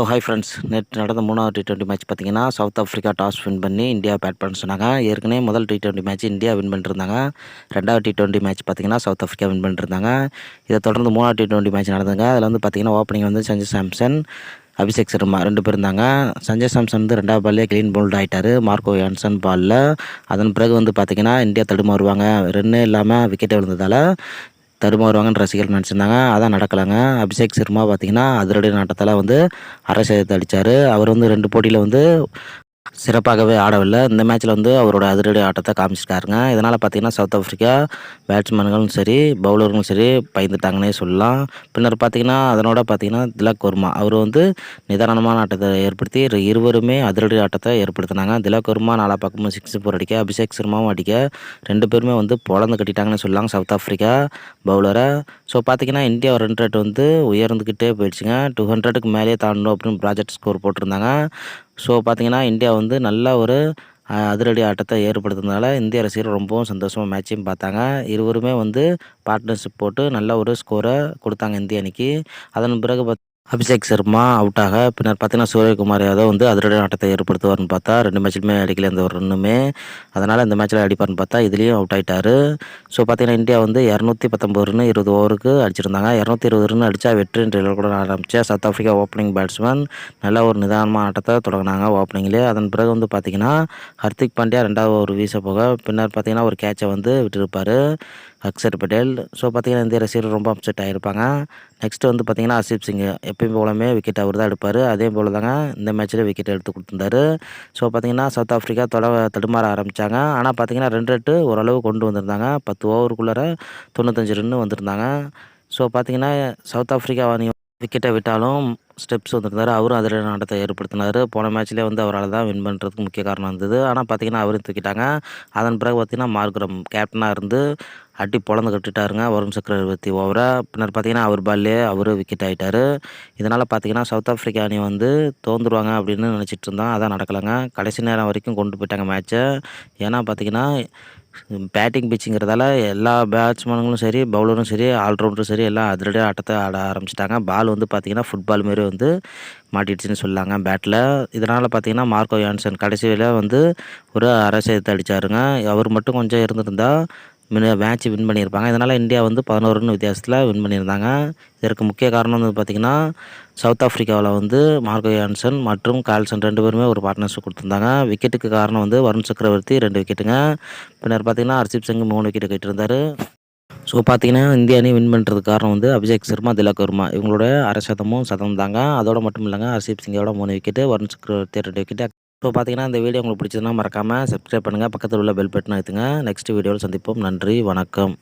Hi friends. நேற்று நடந்த 3வது T20 மேட்ச் பார்த்தீங்கன்னா, சவுத் ஆஃப்ரிக்கா டாஸ் வின் பண்ணி இந்தியா பேட் பண்ண சொன்னாங்க. ஏற்கனவே முதல் T20 மேட்ச் இந்தியா வின் பண்ணிட்டுருந்தாங்க. 2வது T20 மேட்ச் பார்த்தீங்கன்னா, சவுத் ஆஃப்ரிக்கா வின் பண்ணிட்டுருந்தாங்க. இதை தொடர்ந்து 3வது T20 மேட்ச் நடந்ததுங்க. அதில் வந்து பார்த்தீங்கன்னா, ஓப்பனிங் வந்து சஞ்சு சாம்சன், அபிஷேக் சர்மா 2 பேர் இருந்தாங்க. சஞ்சய் சாம்சன் வந்து 2வது பால்லே கிளீன் பவுல்ட் ஆகிட்டார் மார்க்கோ யான்சன் பாலில். அதன் பிறகு வந்து பார்த்தீங்கன்னா, இந்தியா தடுமாறுவாங்க, ரன்னே இல்லாமல் விக்கெட்டே விழுந்ததால் தடுமாறுவாங்கன்னு ரசிகர்கள் நினச்சிருந்தாங்க. அதான் நடக்கலைங்க. அபிஷேக் சர்மா பார்த்தீங்கன்னா, அதிரடி ஆட்டத்தால் வந்து அரை சதத்தை அடித்தார். அவர் வந்து 2 போட்டியில் வந்து சிறப்பாகவே ஆடவில்லை. இந்த மேட்ச்சில் வந்து அவரோட அதிரடி ஆட்டத்தை காமிச்சிருக்காருங்க. இதனால் பார்த்தீங்கன்னா, சவுத் ஆஃப்ரிக்கா பேட்ஸ்மேன்களும் சரி, பவுலர்களும் சரி பயந்துட்டாங்கன்னே சொல்லலாம். பின்னர் பார்த்தீங்கன்னா, அதனோட பார்த்தீங்கன்னா திலக் வர்மா அவர் வந்து நிதானமான ஆட்டத்தை ஏற்படுத்தி இருவருமே அதிரடி ஆட்டத்தை ஏற்படுத்தினாங்க. திலக் வர்மா 4 பக்கமும் 6 4 அடிக்க, அபிஷேக் சர்மாவும் அடிக்க 2 பேருமே வந்து பொளந்து கட்டிட்டாங்கன்னு சொல்லலாம் சவுத் ஆஃப்ரிக்கா பவுலரை. ஸோ பார்த்தீங்கன்னா, இந்தியா ரன் ரேட் வந்து உயர்ந்துக்கிட்டே போயிடுச்சுங்க. 200க்கு மேலேயே தாண்டணும் அப்படின்னு ப்ராஜெக்ட் ஸ்கோர் போட்டிருந்தாங்க. ஸோ பார்த்தீங்கன்னா, இந்தியா வந்து நல்ல ஒரு அதிரடி ஆட்டத்தை ஏற்படுத்துனதால இந்திய ரசிகர்கள் ரொம்பவும் சந்தோஷமாக மேட்சையும் பார்த்தாங்க. இருவருமே வந்து பார்ட்னர்ஷிப் போட்டு நல்ல ஒரு ஸ்கோரை கொடுத்தாங்க இந்திய அணிக்கு. அதன் பிறகு அபிஷேக் சர்மா அவுட் ஆக, பின்னர் பார்த்தீங்கன்னா சூரியகுமார் யாதவ் வந்து அதிரடி ஆட்டத்தை ஏற்படுத்துவார்னு பார்த்தா 2 மேட்ச்லையுமே அடிக்கல எந்த ஒரு ரன்னுமே. அதனால் இந்த மேட்ச்சில் அடிப்பார்னு பார்த்தா இதுலேயும் அவுட் ஆகிட்டார். ஸோ பார்த்தீங்கன்னா, இந்தியா வந்து 219 ரன் 20 ஓவருக்கு அடிச்சிருந்தாங்க. 220 ரன் அடித்தா வெற்றின்ற இலக்குடன் ஆரம்பித்த சவுத் ஆஃப்ரிக்கா ஓப்பனிங் பேட்ஸ்மேன் நல்ல ஒரு நிதானமான ஆட்டத்தை தொடங்கினாங்க ஓப்பனிங்லேயே. அதன் பிறகு வந்து பார்த்தீங்கன்னா, ஹர்திக் பாண்டியா 2வது ஓவர் வீச போக, பின்னர் பார்த்தீங்கன்னா ஒரு கேட்சை வந்து விட்டுருப்பார் அக்ஷர் பட்டேல். ஸோ பார்த்தீங்கன்னா, இந்திய ரசிகர்கள் ரொம்ப அப்செட் ஆகிருப்பாங்க. நெக்ஸ்ட்டு வந்து பார்த்தீங்கன்னா, ஹர்ஷீப் சிங் எப்பயும் போலவே விக்கெட் அவர் தான் எடுப்பார். அதே போல் தாங்க இந்த மேட்ச்சில் விக்கெட் எடுத்து கொடுத்துருந்தாரு. ஸோ பார்த்தீங்கன்னா, சவுத் ஆஃப்ரிக்கா தடுமாற ஆரம்பித்தாங்க. ஆனால் பார்த்தீங்கன்னா, ரன் ரேட்டு ஓரளவு கொண்டு வந்திருந்தாங்க. 10 ஓவருக்குள்ளார 95 ரன்னு வந்திருந்தாங்க. ஸோ பார்த்தீங்கன்னா, சவுத் ஆஃப்ரிக்கா அணி விக்கெட்டை விட்டாலும் ஸ்டெப்ஸ் வந்திருந்தார். அவரும் அதிரடி ஆட்டத்தை ஏற்படுத்தினார். போன மேட்ச்லேயே வந்து அவரால் தான் வின் பண்ணுறதுக்கு முக்கிய காரணம் இருந்தது. ஆனால் பார்த்தீங்கன்னா, அவரையும் தூக்கிட்டாங்க. அதன் பிறகு பார்த்தீங்கன்னா, மார்க்ரம் கேப்டனாக இருந்து அடி பொளந்து கட்டிட்டாருங்க வருண் சக்கரவர்த்தி ஓவரை. பின்னர் பார்த்தீங்கன்னா, அவர் பால்லே அவரும் விக்கெட் ஆகிட்டார். இதனால் பார்த்தீங்கன்னா, சவுத் ஆஃப்ரிக்கா அணி வந்து தோந்துருவாங்க அப்படின்னு நினச்சிட்டு இருந்தோம். அதான் நடக்கலைங்க. கடைசி நேரம் வரைக்கும் கொண்டு போயிட்டாங்க மேட்சை. ஏன்னா பார்த்தீங்கன்னா, பேட்டிங் பிச்சுங்கிறதால எல்லா பேட்ஸ்மேனுங்களும் சரி, பவுலரும் சரி, ஆல்ரவுண்டரும் சரி எல்லாம் அதிரடியாக ஆட்டத்தை ஆட ஆரம்பிச்சிட்டாங்க. பால் வந்து பார்த்திங்கன்னா, ஃபுட்பால் மாரி வந்து மாட்டிடுச்சுன்னு சொல்லாங்க பேட்டில். இதனால் பார்த்திங்கன்னா, மார்க்கோ யான்சன் கடைசியில் வந்து ஒரு அரை சதத்தை அடித்தாருங்க. அவர் மட்டும் கொஞ்சம் இருந்திருந்தா மேட்ச் வின் பண்ணியிருப்பாங்க. இதனால் இந்தியா வந்து 11 ரன் வித்தியாசத்தில் வின் பண்ணியிருந்தாங்க. இதற்கு முக்கிய காரணம் வந்து பார்த்திங்கன்னா, சவுத் ஆஃப்ரிக்காவில் வந்து மார்க்கோ யான்சன் மற்றும் கால்சன் 2 பேருமே ஒரு பார்ட்னர்ஷிப் கொடுத்துருந்தாங்க. விக்கெட்டுக்கு காரணம் வந்து வருண் சக்கரவர்த்தி 2 விக்கெட்டுங்க. பின்னர் பார்த்திங்கன்னா, ஹர்ஷீப் சிங் 3 விக்கெட்டு கேட்டிருந்தார். ஸோ பார்த்தீங்கன்னா, இந்திய அணி வின் பண்ணுறதுக்கு காரணம் வந்து அபிஷேக் சர்மா, திலக் வர்மா இவங்களோட அரை சதம் தாங்க. அதோட மட்டும் இல்லைங்க, ஹர்ஷீப் சிங்கோட 3 விக்கெட்டு, வருண் சக்கரவர்த்தி 2 விக்கெட்டு. ஸோ பார்த்தீங்கன்னா, இந்த வீடியோ உங்களுக்கு பிடிச்சதுன்னா மறக்காமல் சப்ஸ்கிரைப் பண்ணுங்கள். பக்கத்தில் உள்ள பெல் பட்டனை அழுத்துங்க. நெக்ஸ்ட் வீடியோவில் சந்திப்போம். நன்றி, வணக்கம்.